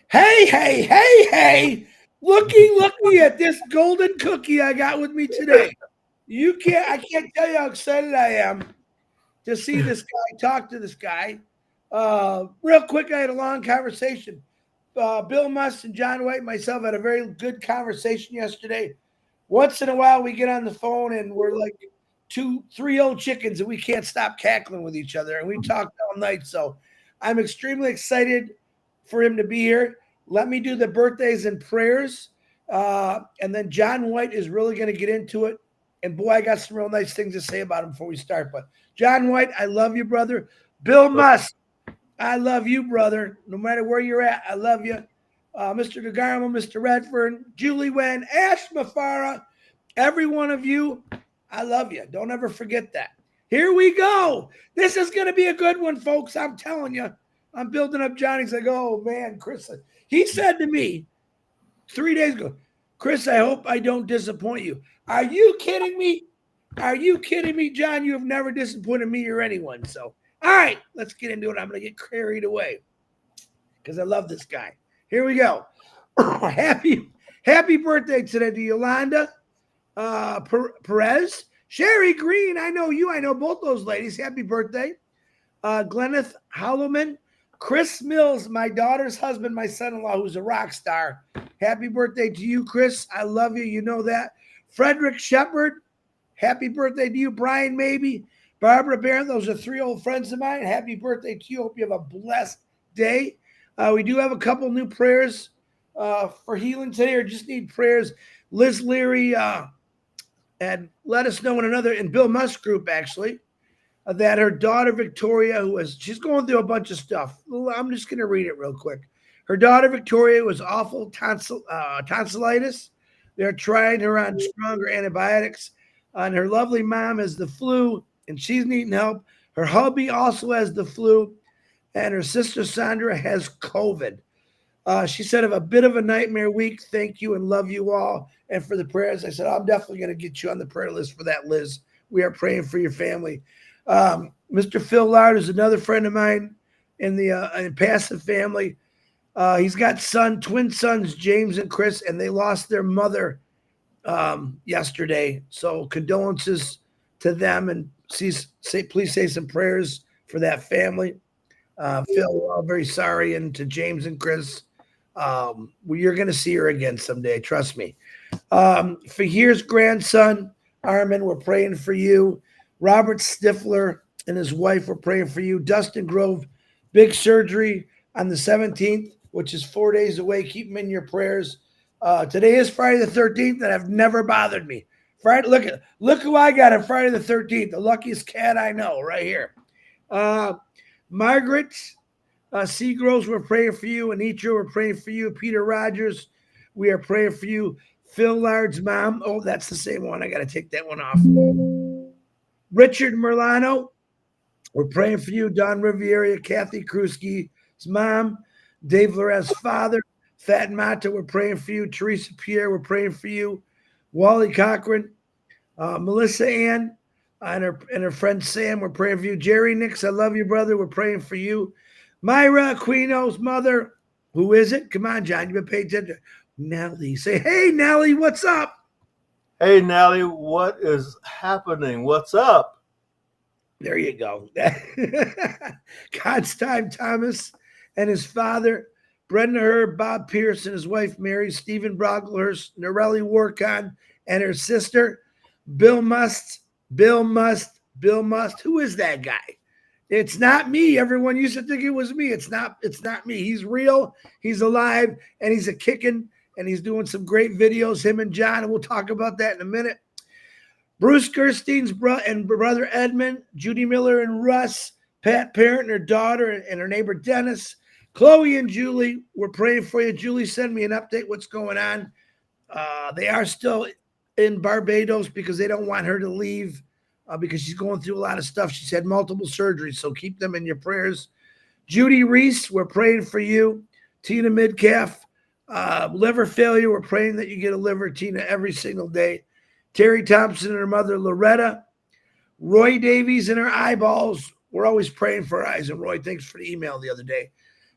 Hey, hey, hey, hey. Looky at this golden cookie I got with me today. I can't tell you how excited I am to see this guy, talk to this guy. Real quick, I had a long conversation. Bill Musk and John White and myself had a very good conversation yesterday. Once in a while, we get on the phone and we're like three old chickens and we can't stop cackling with each other. And we talked all night. So I'm extremely excited for him to be here. Let me do the birthdays and prayers. And then John White is really going to get into it. And boy, I got some real nice things to say about him before we start. But John White, I love you, brother. Bill Musk, I love you, brother. No matter where you're at, I love you. Mr. DeGarmo, Mr. Redfern, Julie Wen, Ash Mafara, every one of you, I love you. Don't ever forget that. Here we go. This is going to be a good one, folks. I'm telling you. I'm building up Johnny's like, oh, man, Chris. He said to me 3 days ago, Chris, I hope I don't disappoint you. Are you kidding me? Are you kidding me, John? You have never disappointed me or anyone. So, all right, let's get into it. I'm going to get carried away because I love this guy. Here we go. happy birthday today to Yolanda Perez. Sherry Green, I know you. I know both those ladies. Happy birthday. Glenneth Holloman. Chris Mills, my daughter's husband, my son-in-law, who's a rock star. Happy birthday to you, Chris. I love you. You know that. Frederick Shepard. Happy birthday to you. Brian Maybe. Barbara Barron. Those are three old friends of mine. Happy birthday to you. Hope you have a blessed day. We do have a couple new prayers for healing today, or just need prayers. Liz Leary and let us know in Bill Musk group, actually, that her daughter Victoria, she's going through a bunch of stuff. I'm just going to read it real quick. Her daughter Victoria was awful tonsillitis. They're trying her on stronger antibiotics. And her lovely mom has the flu, and she's needing help. Her hubby also has the flu, and her sister Sandra has COVID. She said, "Have a bit of a nightmare week. Thank you and love you all." And for the prayers, I said, I'm definitely going to get you on the prayer list for that, Liz. We are praying for your family. Mr. Phil Lard is another friend of mine in the passive family. He's got twin sons, James and Chris, and they lost their mother yesterday. So condolences to them, and please say some prayers for that family. Phil, we're all very sorry, and to James and Chris, you're going to see her again someday. Trust me. Fahir's grandson, Armin, we're praying for you. Robert Stifler and his wife, we're praying for you. Dustin Grove, big surgery on the 17th, which is 4 days away. Keep him in your prayers. Today is Friday the 13th, and I've never bothered me. Friday, look who I got on Friday the 13th, the luckiest cat I know, right here. Margaret Seagroves, we're praying for you. Anitra, we're praying for you. Peter Rogers, we are praying for you. Phil Lard's mom, oh, that's the same one. I got to take that one off. Richard Merlano, we're praying for you. Don Riviera, Kathy Krusky's mom, Dave Loretta's father, Fat Mata, we're praying for you. Teresa Pierre, we're praying for you. Wally Cochran, Melissa Ann, and her friend Sam, we're praying for you. Jerry Nix, I love you, brother. We're praying for you. Myra Aquino's mother, who is it? Come on, John, you've been paying attention. Nellie, say, hey, Nellie, what's up? Hey, Nellie, what is happening? What's up? There you go. Constantine Thomas and his father, Brenda Herb, Bob Pierce and his wife Mary, Stephen Brocklehurst, Norelli Warcon, and her sister, Bill Must. Who is that guy? It's not me. Everyone used to think it was me. It's not me. He's real. He's alive, and he's a kicking, and he's doing some great videos, him and John, and we'll talk about that in a minute. Bruce Gerstein's brother Edmund, Judy Miller and Russ, Pat Parent and her daughter and her neighbor Dennis, Chloe and Julie, we're praying for you. Julie, send me an update. What's going on? They are still in Barbados because they don't want her to leave because she's going through a lot of stuff. She's had multiple surgeries, so keep them in your prayers. Judy Reese, we're praying for you. Tina Midcalf, liver failure, we're praying that you get a liver, Tina, every single day. Terry Thompson and her mother, Loretta. Roy Davies and her eyeballs. We're always praying for her eyes. And Roy, thanks for the email the other day.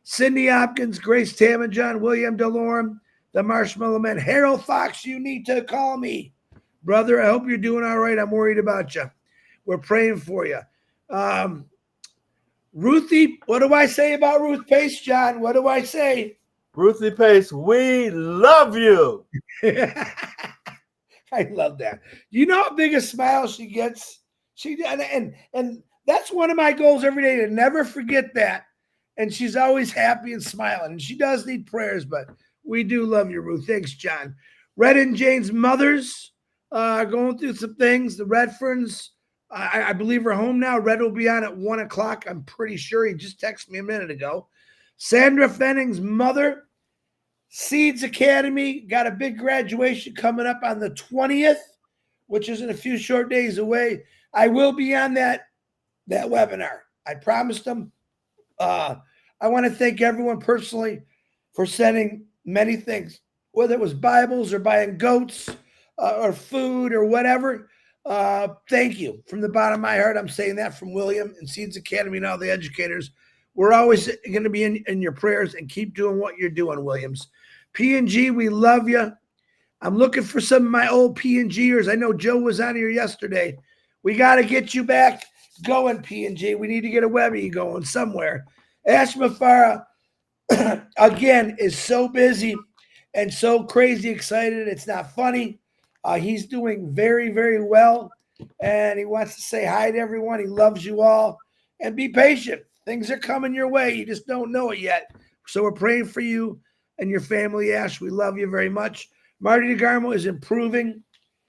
Cindy Hopkins, Grace Tamman, John William DeLorme, the Marshmallow Man, Harold Fox, you need to call me. Brother, I hope you're doing all right. I'm worried about you. We're praying for you. Ruthie, what do I say about Ruth Pace, John? What do I say? Ruthie Pace, we love you. I love that. You know how big a smile she gets? And that's one of my goals every day, to never forget that. And she's always happy and smiling. And she does need prayers, but we do love you, Ruth. Thanks, John. Red and Jane's mothers are going through some things. The Redferns, I believe, are home now. Red will be on at 1 o'clock. I'm pretty sure. He just texted me a minute ago. Sandra Fenning's mother, Seeds Academy, got a big graduation coming up on the 20th, which is in a few short days away. I will be on that webinar. I promised them. I want to thank everyone personally for sending many things, whether it was Bibles or buying goats or food or whatever. Thank you from the bottom of my heart. I'm saying that from William and Seeds Academy and all the educators. We're always going to be in your prayers, and keep doing what you're doing, Williams. P&G, we love you. I'm looking for some of my old P&Gers. I know Joe was on here yesterday. We got to get you back going, P&G. We need to get a Webby going somewhere. Ash Mafara, again, is so busy and so crazy excited. It's not funny. He's doing very, very well, and he wants to say hi to everyone. He loves you all, and be patient. Things are coming your way. You just don't know it yet. So we're praying for you and your family, Ash. We love you very much. Marty DeGarmo is improving.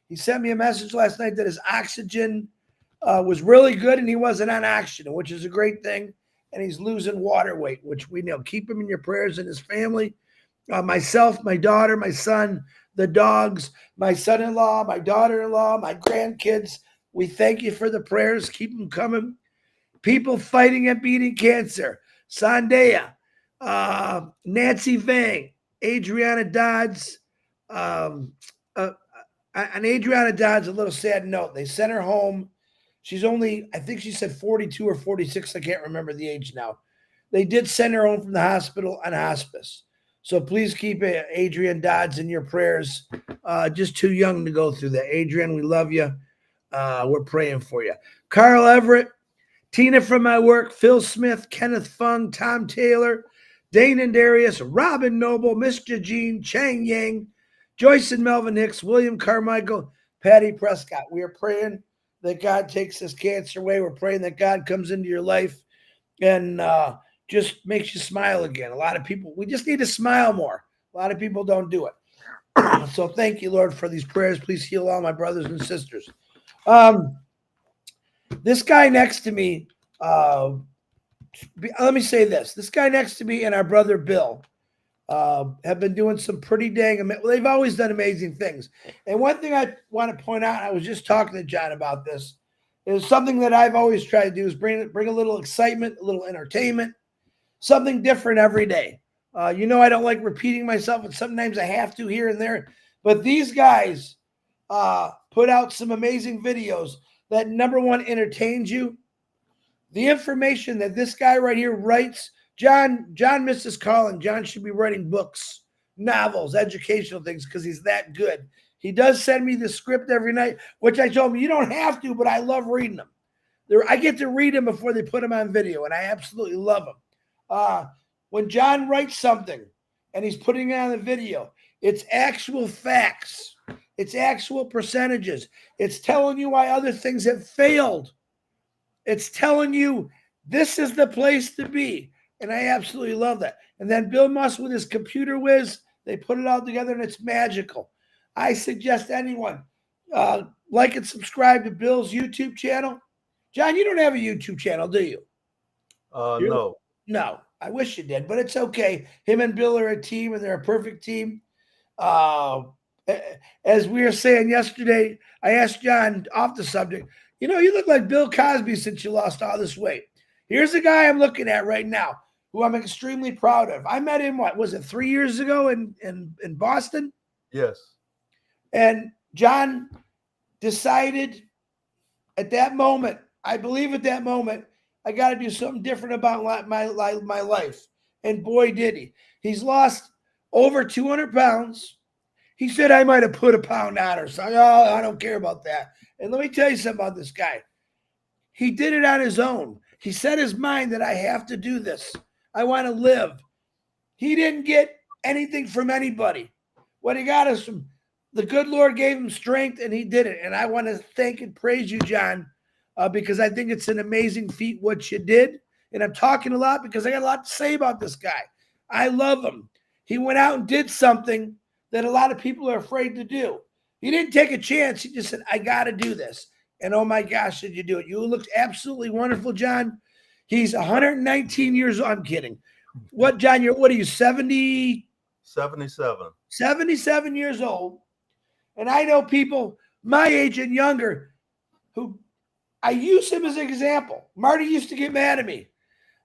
He sent me a message last night that his oxygen was really good, and he wasn't on oxygen, which is a great thing. And he's losing water weight, which we know. Keep him in your prayers and his family. Myself, my daughter, my son, the dogs, my son-in-law, my daughter-in-law, my grandkids. We thank you for the prayers. Keep them coming. People fighting and beating cancer. Sandaya, Nancy Vang, Adriana Dodds. On Adriana Dodds, a little sad note. They sent her home. She's only, I think she said 42 or 46. I can't remember the age now. They did send her home from the hospital on hospice. So please keep Adrian Dodds in your prayers. Just too young to go through that. Adrian, we love you. We're praying for you. Carl Everett, Tina from my work, Phil Smith, Kenneth Fung, Tom Taylor, Dane and Darius, Robin Noble, Mr. Jean, Chang Yang, Joyce and Melvin Hicks, William Carmichael, Patty Prescott. We are praying that God takes this cancer away. We're praying that God comes into your life and just makes you smile again. A lot of people, we just need to smile more. A lot of people don't do it. So thank you, Lord, for these prayers. Please heal all my brothers and sisters. This guy next to me, let me say this. This guy next to me and our brother Bill have been doing some pretty they've always done amazing things. And one thing I want to point out, I was just talking to John about this, is something that I've always tried to do is bring a little excitement, a little entertainment, something different every day. I don't like repeating myself, and sometimes I have to here and there. But these guys put out some amazing videos that, number one, entertains you. The information that this guy right here writes, John misses calling. John should be writing books, novels, educational things, because he's that good. He does send me the script every night, which I told him, you don't have to, but I love reading them. I get to read them before they put them on video, and I absolutely love them. When John writes something and he's putting it on the video, it's actual facts. It's actual percentages. It's telling you why other things have failed. It's telling you this is the place to be. And I absolutely love that. And then Bill Musk with his computer whiz, they put it all together, and it's magical. I suggest anyone like and subscribe to Bill's YouTube channel. John, you don't have a YouTube channel, do you? No. No, I wish you did, but it's okay. Him and Bill are a team, and they're a perfect team. As we were saying yesterday, I asked John off the subject, you look like Bill Cosby since you lost all this weight. Here's a guy I'm looking at right now who I'm extremely proud of. I met him, 3 years ago in Boston? Yes. And John decided at that moment, I believe at that moment, I got to do something different about my life. And boy, did he. He's lost over 200 pounds. He said I might have put a pound on or something. Oh, I don't care about that. And let me tell you something about this guy. He did it on his own. He set his mind that I have to do this. I want to live. He didn't get anything from anybody. What he got is from the good Lord gave him strength, and he did it. And I want to thank and praise you, John, because I think it's an amazing feat what you did. And I'm talking a lot because I got a lot to say about this guy. I love him. He went out and did something that a lot of people are afraid to do. He didn't take a chance. He just said, I got to do this. And oh my gosh, did you do it? You looked absolutely wonderful, John. He's 119 years old. I'm kidding. What, John, what are you, 70? 77. 77 years old. And I know people my age and younger who I use him as an example. Marty used to get mad at me.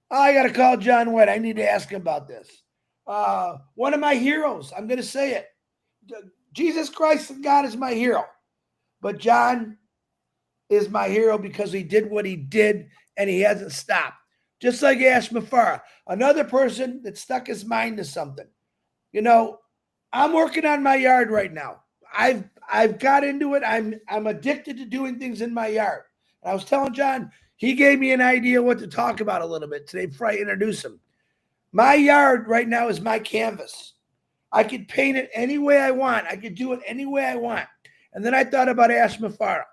Oh, I got to call John White. I need to ask him about this. One of my heroes, I'm going to say it. Jesus Christ and God is my hero. But John is my hero because he did what he did and he hasn't stopped. Just like Ash Mafara, another person that stuck his mind to something. You know, I'm working on my yard right now. I've got into it. I'm addicted to doing things in my yard. And I was telling John, he gave me an idea what to talk about a little bit today before I introduce him. My yard right now is my canvas. I could paint it any way I want. I could do it any way I want. And then I thought about Ash Mafara.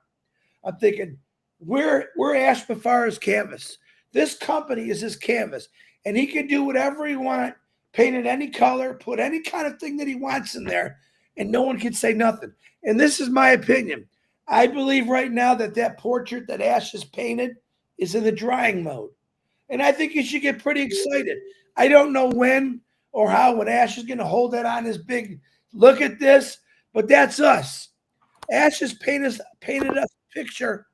I'm thinking, we're Ash Mafara's canvas. This company is his canvas. And he can do whatever he wants, paint it any color, put any kind of thing that he wants in there, and no one can say nothing. And this is my opinion. I believe right now that portrait that Ash has painted is in the drying mode. And I think you should get pretty excited. I don't know when or how when Ash is going to hold that on his big, look at this, but that's us. Ash has painted us a picture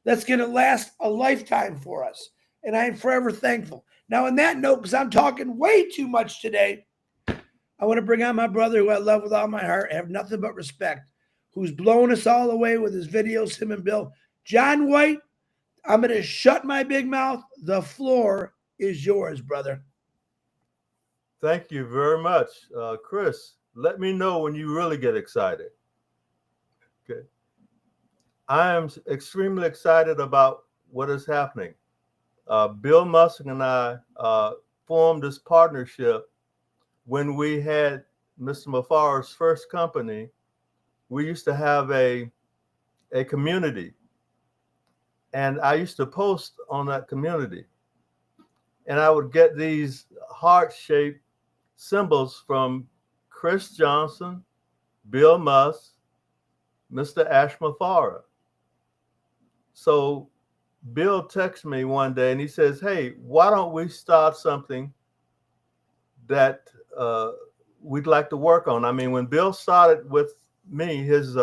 that's going to last a lifetime for us. And I am forever thankful. Now, on that note, because I'm talking way too much today, I want to bring on my brother who I love with all my heart, have nothing but respect, who's blown us all away with his videos, him and Bill. John White, I'm going to shut my big mouth. The floor is yours, brother. Thank you very much. Chris, let me know when you really get excited. Okay. I am extremely excited about what is happening. Bill Musk and I formed this partnership when we had Mr. Mafara's first company. We used to have a community, and I used to post on that community, and I would get these heart-shaped symbols from Chris Johnson, Bill Musk, Mr. Ash Mafara. So Bill texts me one day and he says, hey, why don't we start something that we'd like to work on? I mean, when Bill started with me, his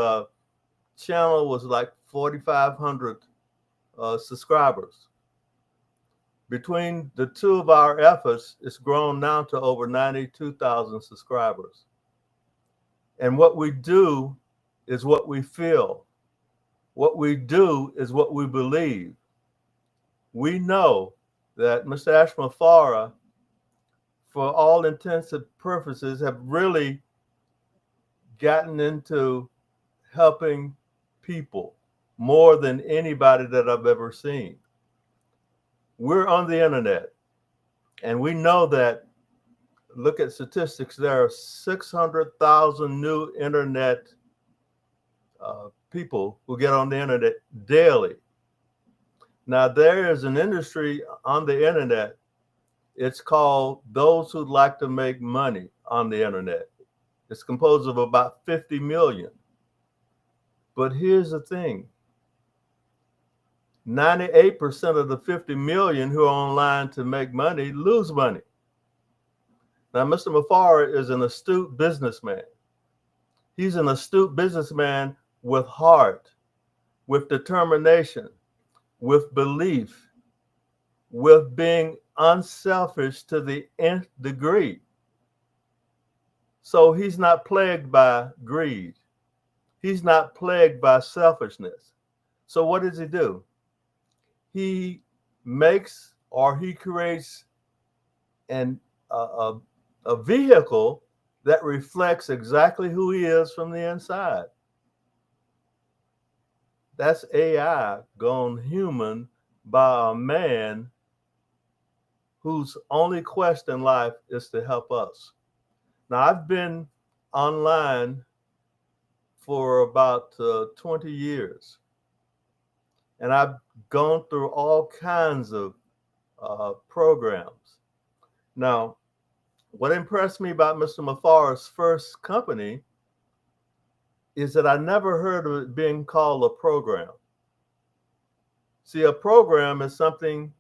channel was like 4,500 subscribers. Between the two of our efforts, it's grown now to over 92,000 subscribers. And what we do is what we feel. What we do is what we believe. We know that Mr. Ash Mafara, for all intents and purposes, have really gotten into helping people more than anybody that I've ever seen. We're on the internet, and we know that, look at statistics, there are 600,000 new internet people who get on the internet daily. Now, there is an industry on the internet. It's called those who like to make money on the internet. It's composed of about 50 million. But here's the thing. 98% of the 50 million who are online to make money lose money. Now, Mr. Mafara is an astute businessman. He's an astute businessman with heart, with determination, with belief, with being unselfish to the nth degree. So he's not plagued by greed. He's not plagued by selfishness. So what does he do? He makes or he creates a vehicle that reflects exactly who he is from the inside. That's AI gone human by a man whose only quest in life is to help us. Now, I've been online for about 20 years, and I've gone through all kinds of programs. Now, what impressed me about Mr. Mafara's first company is that I never heard of it being called a program. See, a program is something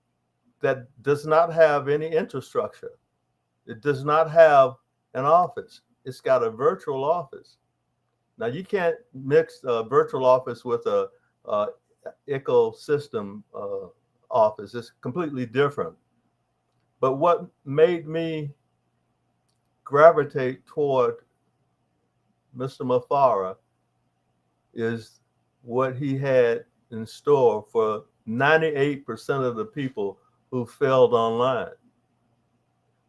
that does not have any infrastructure. It does not have an office. It's got a virtual office. Now, you can't mix a virtual office with a ecosystem office. It's completely different. But what made me gravitate toward Mr. Mafara is what he had in store for 98% of the people who failed online.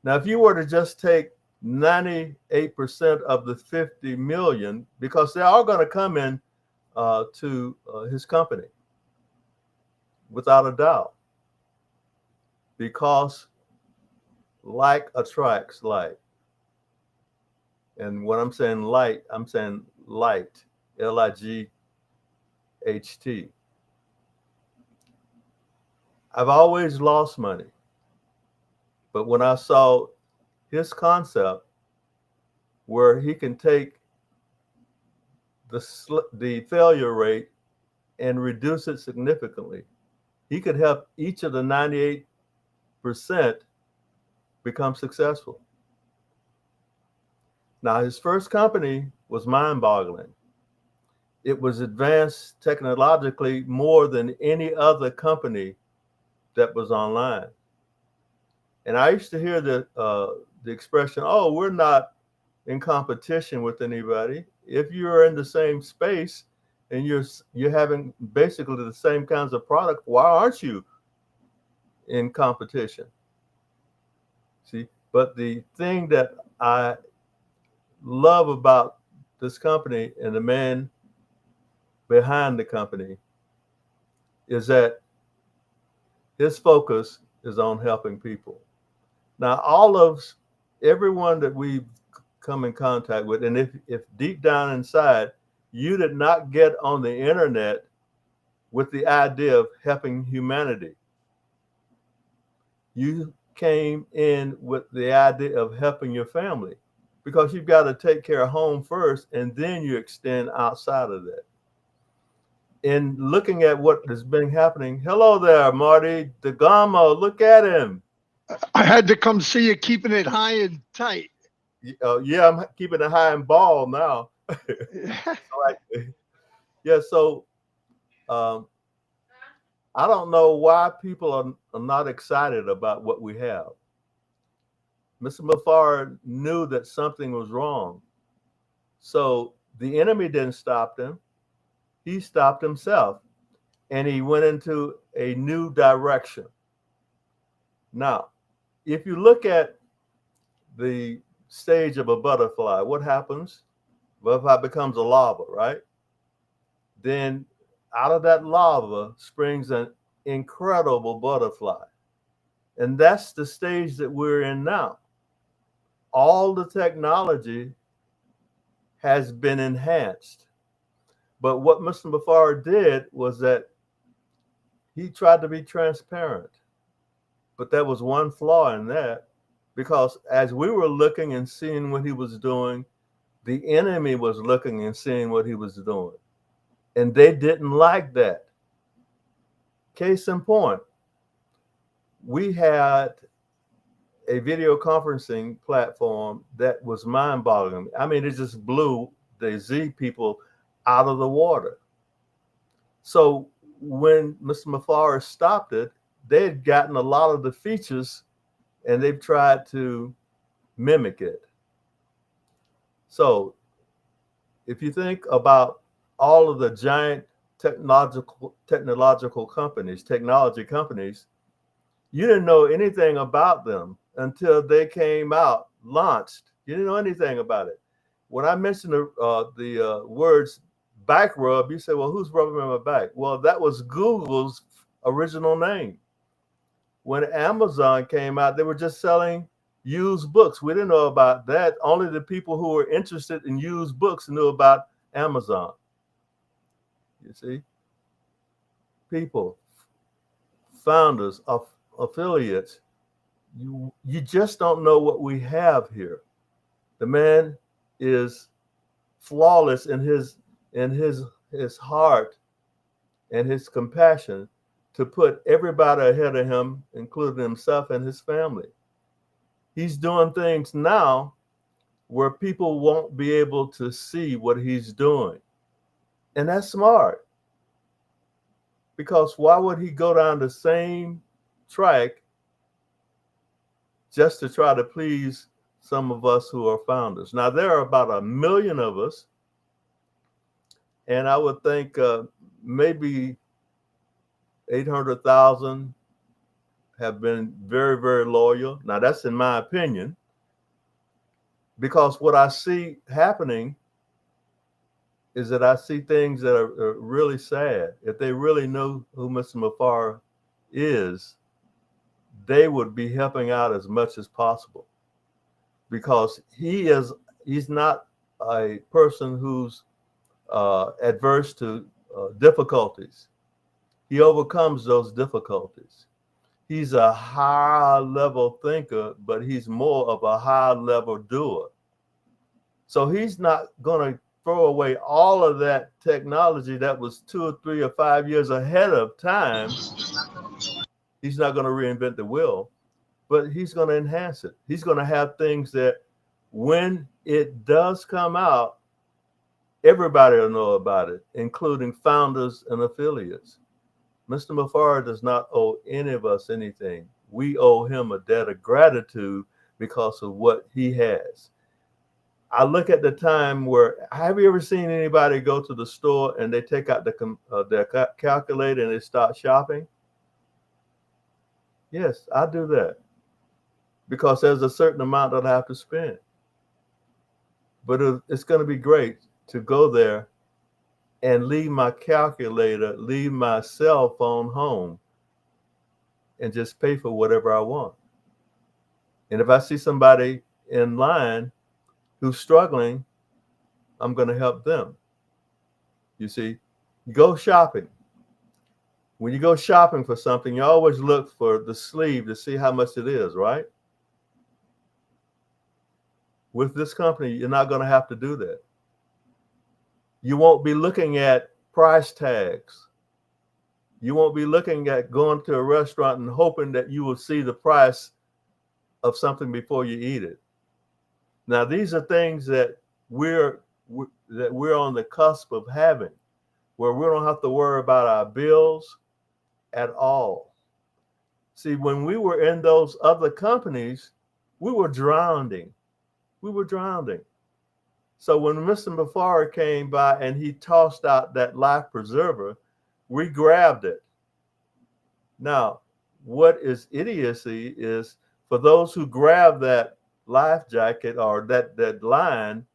Now, if you were to just take 98% of the 50 million, because they're all going to come in to his company, without a doubt, because like attracts like. And when I'm saying light, I'm saying light, Light. I've always lost money. But when I saw his concept where he can take the failure rate and reduce it significantly, he could help each of the 98% become successful. Now, his first company was mind-boggling. It was advanced technologically more than any other company that was online. And I used to hear the expression, "Oh, we're not in competition with anybody." If you're in the same space and you're having basically the same kinds of product, why aren't you in competition? See, but the thing that I love about this company and the man behind the company is that his focus is on helping people. Now, everyone that we've come in contact with, and if deep down inside you did not get on the internet with the idea of helping humanity, you came in with the idea of helping your family, because you've got to take care of home first, and then you extend outside of that. In looking at what has been happening, hello there, Marty DeGamo, look at him. I had to come see you keeping it high and tight. Yeah, I'm keeping it high and bald now. Yeah, so I don't know why people are not excited about what we have. Mr. Mafara knew that something was wrong. So the enemy didn't stop him. He stopped himself, and he went into a new direction. Now, if you look at the stage of a butterfly, what happens? Butterfly becomes a larva, right? Then out of that larva springs an incredible butterfly. And that's the stage that we're in now. All the technology has been enhanced. But what Mr. Mafara did was that he tried to be transparent. But there was one flaw in that, because as we were looking and seeing what he was doing, the enemy was looking and seeing what he was doing. And they didn't like that. Case in point, we had a video conferencing platform that was mind-boggling. I mean, it just blew the Z people out of the water. So when Mr. Mafara stopped it, they had gotten a lot of the features and they've tried to mimic it. So if you think about all of the giant technology companies, you didn't know anything about them until they came out, launched. You didn't know anything about it. When I mentioned the words back rub, you say, well, who's rubbing my back? Well, that was Google's original name. When Amazon came out, they were just selling used books. We didn't know about that. Only the people who were interested in used books knew about Amazon. You see? People, founders, affiliates, you just don't know what we have here. The man is flawless in his heart and his compassion to put everybody ahead of him, including himself and his family. He's doing things now where people won't be able to see what he's doing. And that's smart. Because why would he go down the same track just to try to please some of us who are founders? Now, there are about 1 million of us. And I would think maybe 800,000 have been very, very loyal. Now, that's in my opinion, because what I see happening is that I see things that are really sad. If they really knew who Mr. Mafar is, they would be helping out as much as possible, because he's not a person who's adverse to difficulties. He overcomes those difficulties. He's a high level thinker, but he's more of a high level doer. So he's not going to throw away all of that technology that was 2 or 3 or 5 years ahead of time. He's not going to reinvent the wheel, but he's going to enhance it. He's going to have things that when it does come out, everybody will know about it, including founders and affiliates. Mr. Mafar does not owe any of us anything. We owe him a debt of gratitude because of what he has. I look at the time where, have you ever seen anybody go to the store and they take out their calculator and they start shopping? Yes, I do that because there's a certain amount that I have to spend. But it's going to be great to go there and leave my calculator, leave my cell phone home, and just pay for whatever I want. And if I see somebody in line who's struggling, I'm going to help them. You see, go shopping. When you go shopping for something, you always look for the sleeve to see how much it is, right? With this company, you're not going to have to do that. You won't be looking at price tags. You won't be looking at going to a restaurant and hoping that you will see the price of something before you eat it. Now, these are things that we're on the cusp of having, where we don't have to worry about our bills at all. See, when we were in those other companies, we were drowning. We were drowning. So when Mr. Mafar came by and he tossed out that life preserver, we grabbed it. Now, what is idiocy is for those who grab that life jacket or that line,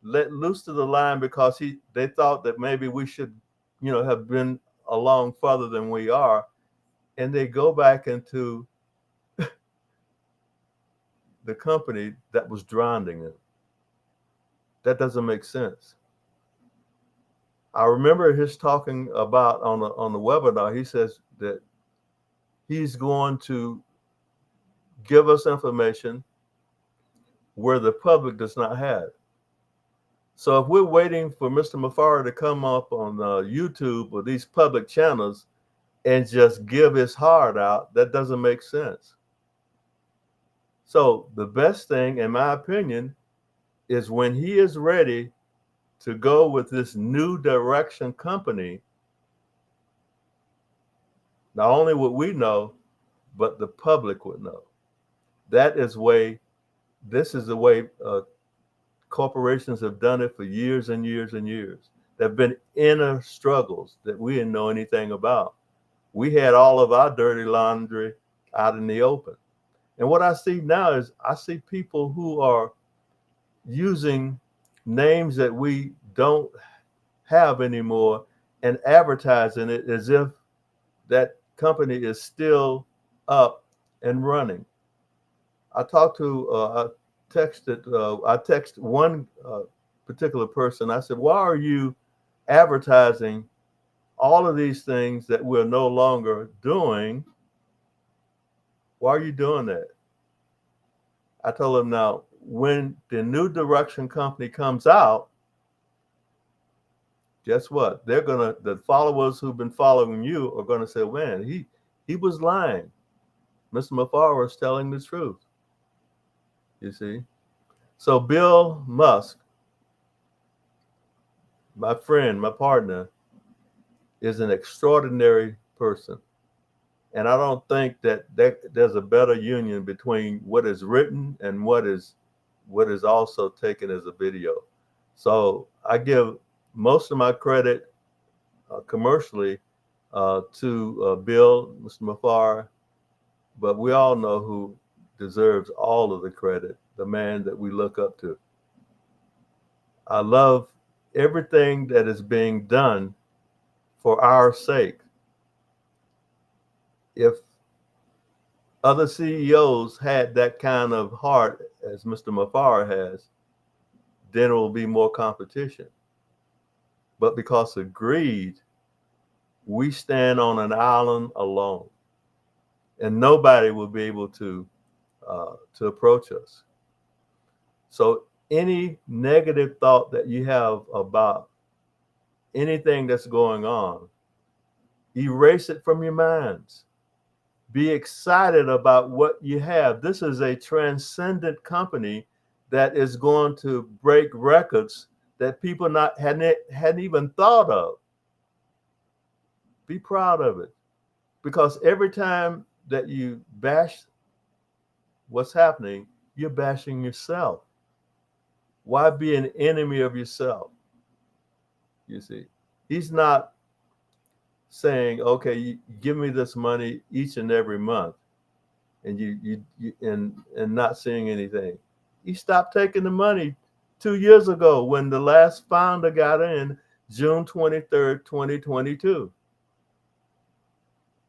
let loose to the line because they thought that maybe we should, have been along further than we are, and they go back into the company that was drowning them. That doesn't make sense. I remember his talking about on the webinar, he says that he's going to give us information where the public does not have. So if we're waiting for Mr. Mafar to come up on YouTube or these public channels and just give his heart out, that doesn't make sense. So the best thing, in my opinion, is when he is ready to go with this new direction company, not only would we know, but the public would know. This is the way corporations have done it for years and years and years. There have been inner struggles that we didn't know anything about. We had all of our dirty laundry out in the open. And what I see now is I see people who are using names that we don't have anymore and advertising it as if that company is still up and running. I talked to, I text one particular person. I said, why are you advertising all of these things that we're no longer doing? Why are you doing that? I told him, now, when the new direction company comes out, guess what? The followers who've been following you are gonna say, man, he was lying. Mr. Mafar was telling the truth. You see? So Bill Musk, my friend, my partner, is an extraordinary person. And I don't think that there's a better union between what is written and what is also taken as a video. So I give most of my credit commercially to Bill, Mr. Mafar, but we all know who deserves all of the credit, the man that we look up to. I love everything that is being done for our sake. If other CEOs had that kind of heart as Mr. Mafar has, then there will be more competition. But because of greed, we stand on an island alone, and nobody will be able to approach us. So any negative thought that you have about anything that's going on, erase it from your minds. Be excited about what you have. This is a transcendent company that is going to break records that people hadn't even thought of. Be proud of it, because every time that you bash what's happening, you're bashing yourself. Why be an enemy of yourself? You see, he's not saying, okay, you give me this money each and every month, and you not seeing anything. He stopped taking the money 2 years ago when the last founder got in, June 23rd, 2022.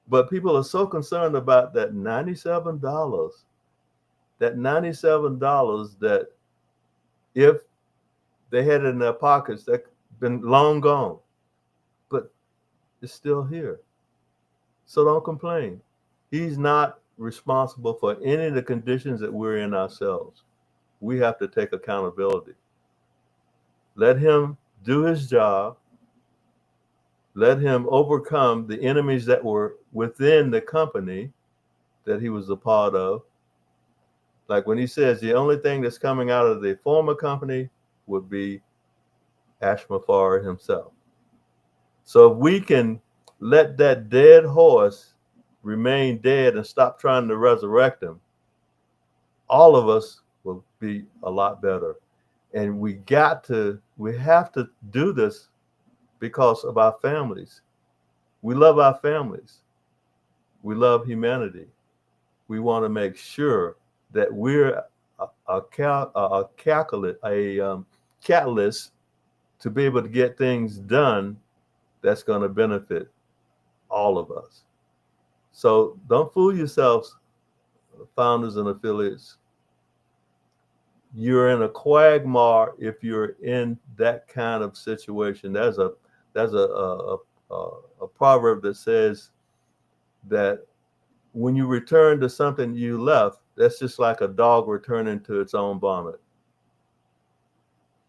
But people are so concerned about that $97, that if they had it in their pockets, that been long gone, but it's still here. So don't complain. He's not responsible for any of the conditions that we're in ourselves. We have to take accountability. Let him do his job. Let him overcome the enemies that were within the company that he was a part of. Like when he says the only thing that's coming out of the former company would be Ash Mafar himself. So if we can let that dead horse remain dead and stop trying to resurrect him, all of us will be a lot better. And we have to do this because of our families. We love our families. We love humanity. We want to make sure that we're a catalyst to be able to get things done that's going to benefit all of us. So don't fool yourselves, founders and affiliates. You're in a quagmire if you're in that kind of situation. There's a proverb that says that when you return to something you left, that's just like a dog returning to its own vomit.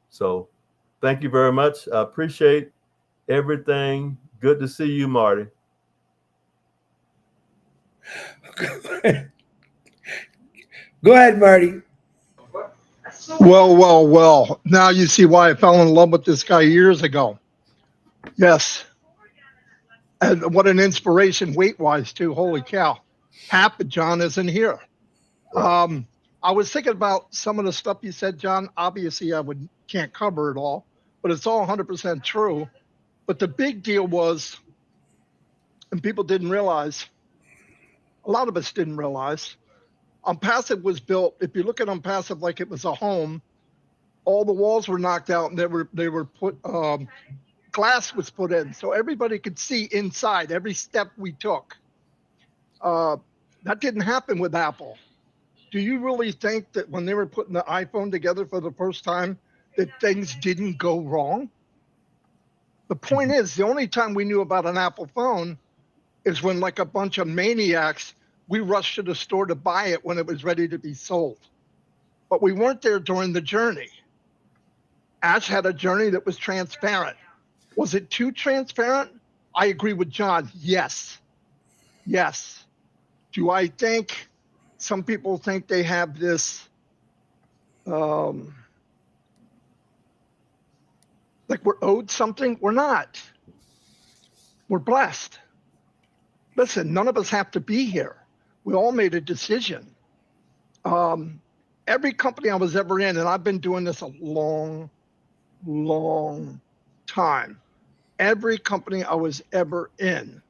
So thank you very much. I appreciate everything. Good to see you, Marty. Go ahead, Marty. Well. Now you see why I fell in love with this guy years ago. Yes. And what an inspiration weight-wise, too. Holy cow. Papa John isn't here. Right. I was thinking about some of the stuff you said, John. Obviously, can't cover it all, but it's all 100% true. But the big deal was, and people didn't realize, a lot of us didn't realize, Unpassive was built, if you look at Unpassive like it was a home, all the walls were knocked out and they were put, glass was put in so everybody could see inside every step we took. That didn't happen with Apple. Do you really think that when they were putting the iPhone together for the first time, that things didn't go wrong? The point is, the only time we knew about an Apple phone is when, like a bunch of maniacs, we rushed to the store to buy it when it was ready to be sold. But we weren't there during the journey. Ash had a journey that was transparent. Was it too transparent? I agree with John. Yes. Yes. Do I think some people think they have this, like we're owed something? We're not. We're blessed. Listen, none of us have to be here. We all made a decision. Every company I was ever in, and I've been doing this a long, long time. Every company I was ever in,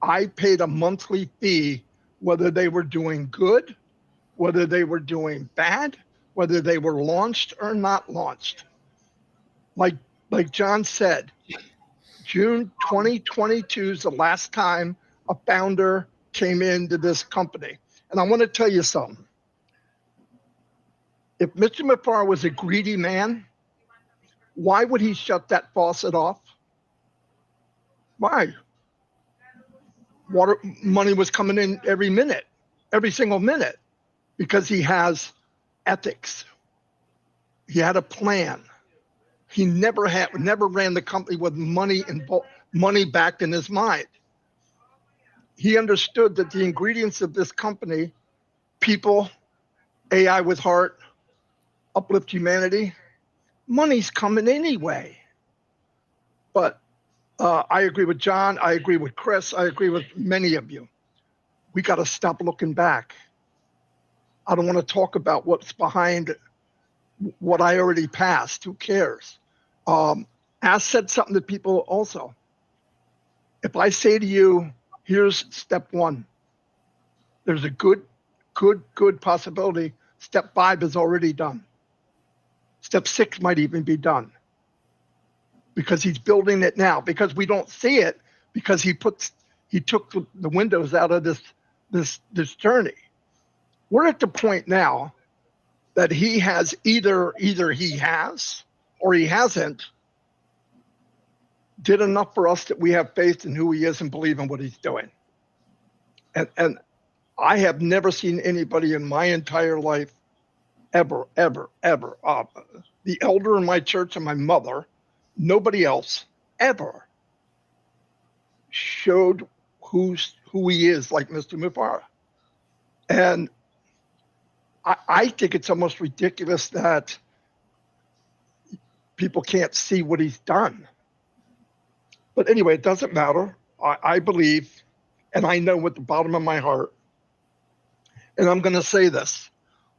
I paid a monthly fee, whether they were doing good, whether they were doing bad, whether they were launched or not launched. Like John said, June 2022 is the last time a founder came into this company. And I want to tell you something. If Mr. Mafar was a greedy man, why would he shut that faucet off? Why? Water money was coming in every minute, every single minute, because he has ethics. He had a plan. He never ran the company with money back in his mind. He understood that the ingredients of this company, people, AI with heart, uplift humanity, money's coming anyway. But I agree with John. I agree with Chris. I agree with many of you. We got to stop looking back. I don't want to talk about what's behind what I already passed. Who cares? Ash said something to people also. If I say to you, here's step 1, there's a good possibility step 5 is already done. Step 6 might even be done, because he's building it now, because we don't see it, because he took the windows out of this journey. We're at the point now that he has either he has or he hasn't did enough for us that we have faith in who he is and believe in what he's doing. And I have never seen anybody in my entire life ever, the elder in my church and my mother, nobody else ever showed who he is like Mr. Mufara. And I think it's almost ridiculous that people can't see what he's done. But anyway, it doesn't matter. I believe, and I know at the bottom of my heart, and I'm going to say this,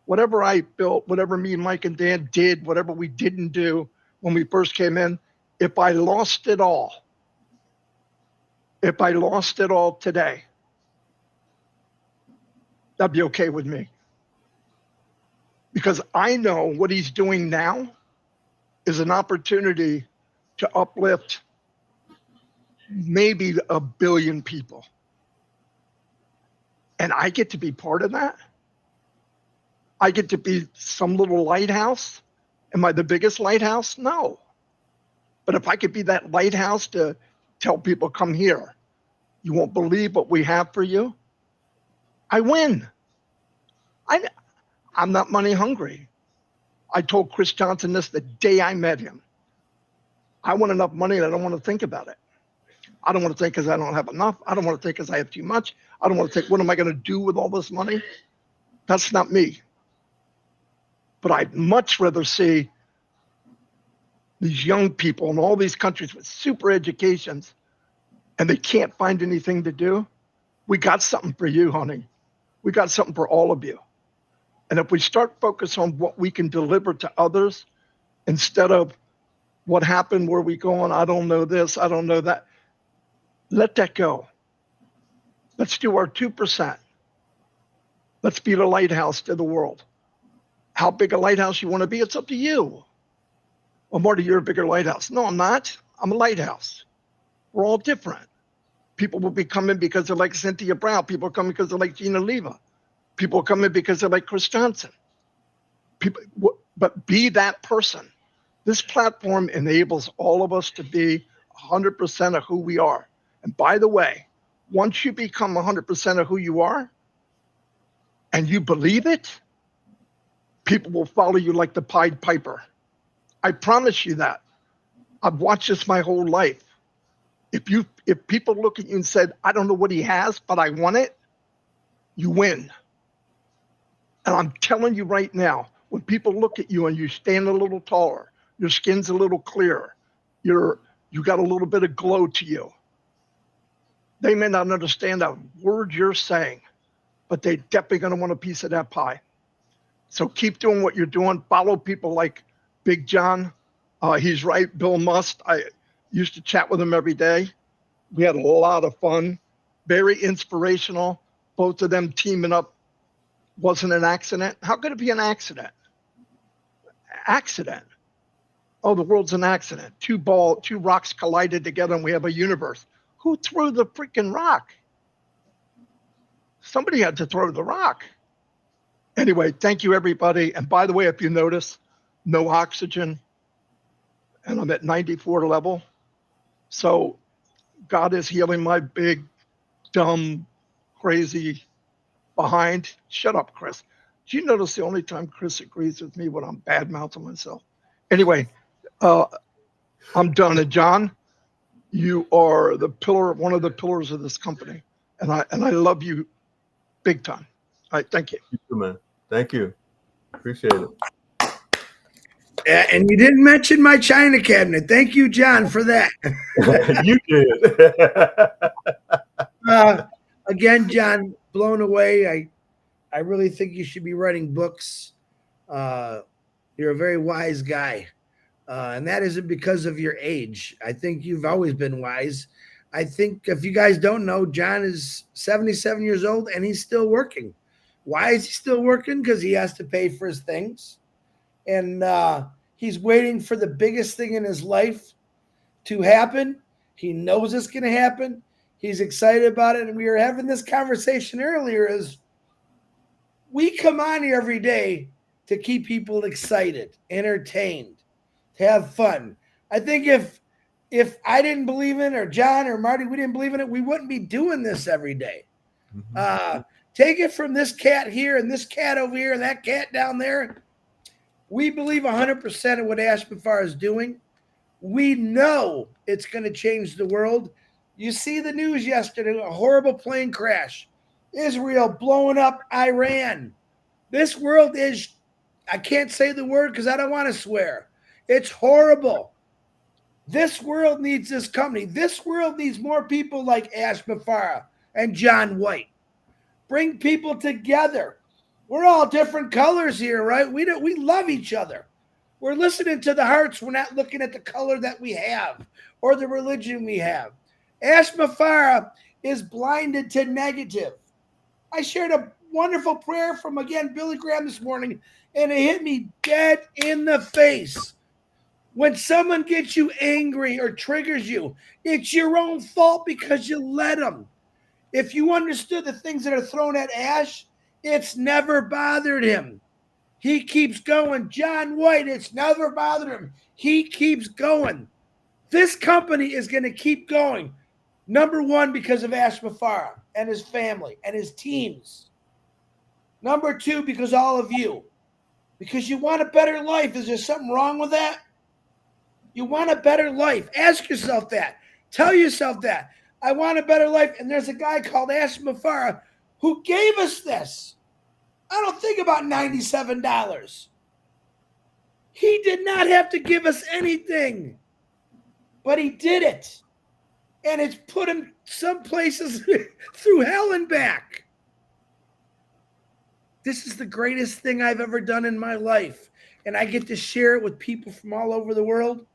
whatever I built, whatever me and Mike and Dan did, whatever we didn't do when we first came in, if I lost it all today, that'd be okay with me. Because I know what he's doing now is an opportunity to uplift maybe 1 billion people. And I get to be part of that. I get to be some little lighthouse. Am I the biggest lighthouse? No. But if I could be that lighthouse to tell people, come here, you won't believe what we have for you, I win. I'm not money hungry. I told Chris Johnson this the day I met him. I want enough money that I don't want to think about it. I don't want to think because I don't have enough. I don't want to think because I have too much. I don't want to think, what am I going to do with all this money? That's not me. But I'd much rather see these young people in all these countries with super educations and they can't find anything to do. We got something for you, honey. We got something for all of you. And if we start focus on what we can deliver to others instead of what happened, where we going, I don't know this, I don't know that, let that go. Let's do our 2%. Let's be the lighthouse to the world. How big a lighthouse you want to be, it's up to you. Well, Marty, you're a bigger lighthouse. No, I'm not. I'm a lighthouse. We're all different. People will be coming because they like Cynthia Brown. People are coming because they like Gina Leva. People are coming because they like Chris Johnson. But be that person. This platform enables all of us to be 100% of who we are. And by the way, once you become 100% of who you are and you believe it, people will follow you like the Pied Piper. I promise you that. I've watched this my whole life. If people look at you and said, I don't know what he has, but I want it, you win. And I'm telling you right now, when people look at you and you stand a little taller, your skin's a little clearer, you got a little bit of glow to you. They may not understand a word you're saying, but they're definitely going to want a piece of that pie. So keep doing what you're doing. Follow people like Big John. He's right, Bill Must. I used to chat with him every day. We had a lot of fun. Very inspirational. Both of them teaming up wasn't an accident. How could it be an accident? Accident. Oh, the world's an accident. Two rocks collided together and we have a universe. Who threw the freaking rock? Somebody had to throw the rock. Anyway, thank you, everybody. And by the way, if you notice, no oxygen, and I'm at 94 level. So God is healing my big, dumb, crazy behind. Shut up, Chris. Do you notice the only time Chris agrees with me when I'm bad mouthing myself? Anyway, I'm done. And John, you are one of the pillars of this company. And I love you big time. All right, thank you. You too, man. Thank you. Appreciate it. And you didn't mention my China cabinet. Thank you, John, for that. You did. Again, John, blown away. I really think you should be writing books. You're a very wise guy. And that isn't because of your age. I think you've always been wise. I think if you guys don't know, John is 77 years old and he's still working. Why is he still working? Because he has to pay for his things. And he's waiting for the biggest thing in his life to happen. He knows it's going to happen. He's excited about it. And we were having this conversation earlier is we come on here every day to keep people excited, entertained, to have fun. I think if I didn't believe in it, or John or Marty, we didn't believe in it, we wouldn't be doing this every day. Mm-hmm. Take it from this cat here and this cat over here and that cat down there. We believe 100% of what Ashmafar is doing. We know it's going to change the world. You see the news yesterday, a horrible plane crash. Israel blowing up Iran. This world is, I can't say the word because I don't want to swear. It's horrible. This world needs this company. This world needs more people like Ashmafar and John White. Bring people together. We're all different colors here, right? We love each other. We're listening to the hearts. We're not looking at the color that we have or the religion we have. Ashmafar is blinded to negative. I shared a wonderful prayer from, again, Billy Graham this morning, and it hit me dead in the face. When someone gets you angry or triggers you, it's your own fault because you let them. If you understood the things that are thrown at Ash, it's never bothered him. He keeps going. John White, it's never bothered him. He keeps going. This company is going to keep going. Number one, because of Ashmafar and his family and his teams. Number two, because all of you. Because you want a better life. Is there something wrong with that? You want a better life. Ask yourself that. Tell yourself that. I want a better life. And there's a guy called Ashmafar who gave us this. I don't think about $97. He did not have to give us anything, but he did it. And it's put him some places through hell and back. This is the greatest thing I've ever done in my life. And I get to share it with people from all over the world.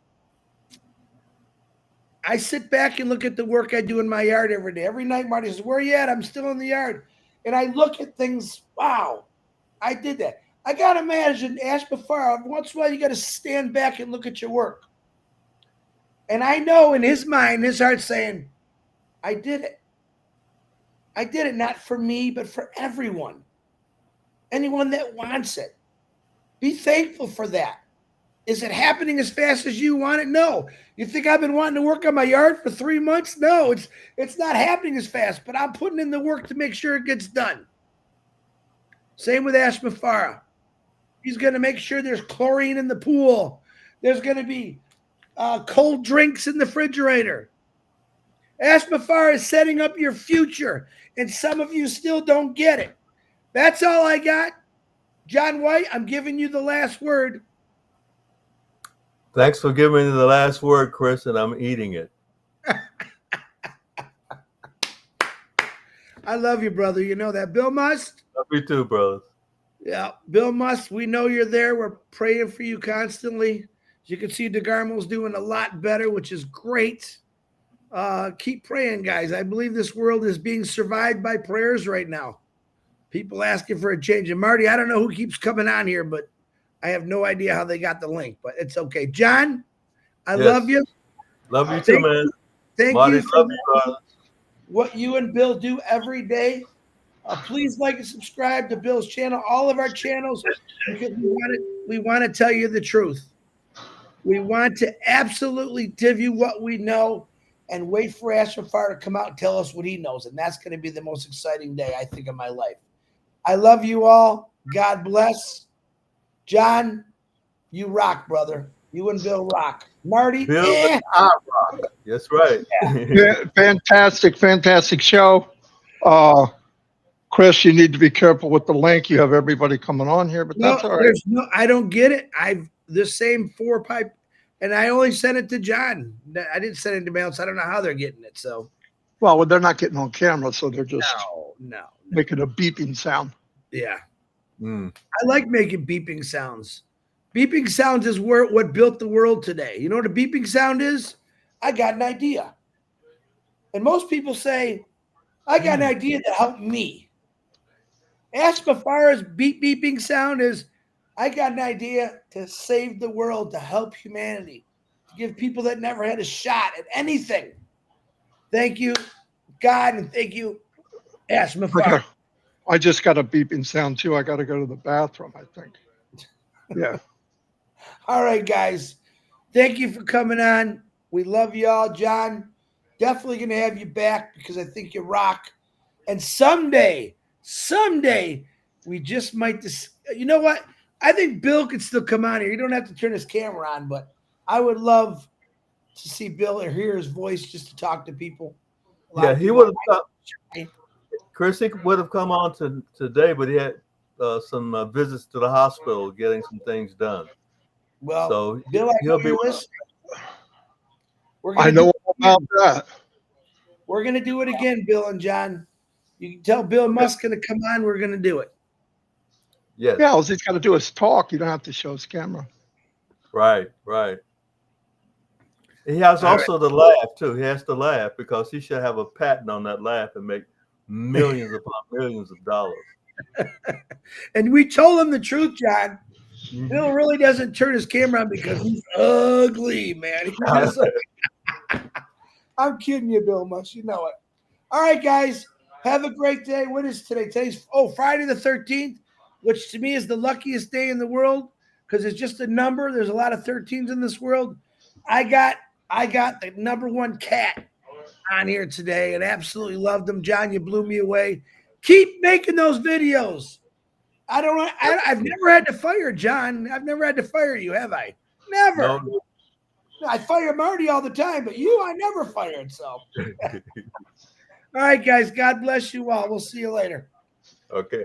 I sit back and look at the work I do in my yard every day. Every night, Marty says, where are you at? I'm still in the yard. and I look at things, wow, I did that. I got to imagine Ashbafar, once in a while you got to stand back and look at your work. And I know in his mind, his heart saying, I did it. I did it not for me, but for everyone. Anyone that wants it. Be thankful for that. Is it happening as fast as you want it? No. You think I've been wanting to work on my yard for 3 months? No, it's not happening as fast, but I'm putting in the work to make sure it gets done. Same with Ash Mafara. He's going to make sure there's chlorine in the pool. There's going to be cold drinks in the refrigerator. Ash Mafara is setting up your future, and some of you still don't get it. That's all I got. John White, I'm giving you the last word. Thanks for giving me the last word, Chris, and I'm eating it. I love you, brother. You know that. Bill Must? Love you too, brothers. Yeah, Bill Must, we know you're there. We're praying for you constantly. As you can see, DeGarmo's doing a lot better, which is great. Keep praying, guys. I believe this world is being survived by prayers right now. People asking for a change. And Marty, I don't know who keeps coming on here, but I have no idea how they got the link, but it's okay. John, I love you. Love you too, man. Thank Marty, you for love you, brother. what you and Bill do every day. Please like and subscribe to Bill's channel, all of our channels, because we want to tell you the truth. We want to absolutely give you what we know and wait for Ashfar to come out and tell us what he knows. And that's going to be the most exciting day, I think, of my life. I love you all. God bless. John, you rock, brother. You and Bill rock. Marty, Bill, I rock. That's right. Yeah, fantastic show. Chris, you need to be careful with the link. You have everybody coming on here, but that's all right. I don't get it. I've the same 4-pipe, and I only sent it to John. I didn't send it to mail, so I don't know how they're getting it. So, well, they're not getting on camera, so they're just no. making a beeping sound. Yeah. Mm. I like making beeping sounds. Beeping sounds is what built the world today. You know what a beeping sound is? I got an idea. And most people say, I got an idea that helped me. Ask Mafara's beeping sound is, I got an idea to save the world, to help humanity, to give people that never had a shot at anything. Thank you, God, and thank you, Ask Mafara. I just got a beeping sound too. I got to go to the bathroom, I think. Yeah. All right, guys. Thank you for coming on. We love you all. John, definitely going to have you back because I think you rock. And someday, we just might you know what? I think Bill could still come on here. You don't have to turn his camera on, but I would love to see Bill or hear his voice just to talk to people. Yeah, he would have come. Chris, he would have come on today, but he had some visits to the hospital getting some things done. Well, so Bill, he'll be listening. I know about that. We're going to do it again, Bill and John. You can tell Bill Musk's going to come on. We're going to do it. Yes. Yeah, all he's got to do is talk. You don't have to show his camera. Right. He has also the laugh, too. He has to laugh because he should have a patent on that laugh and make millions upon millions of dollars. And we told him the truth, John. Mm-hmm. Bill really doesn't turn his camera on because he's ugly, man. I'm kidding you, Bill Musk. You know it. All right, guys. Have a great day. What is today? Today's Friday the 13th, which to me is the luckiest day in the world because it's just a number. There's a lot of 13s in this world. I got the number one cat on here today and absolutely loved him. John, you blew me away. Keep making those videos. I've never had to fire John. I've never had to fire you, have I? Never. No. I fire Marty all the time, but you, I never fired. So, all right, guys. God bless you all. We'll see you later. Okay.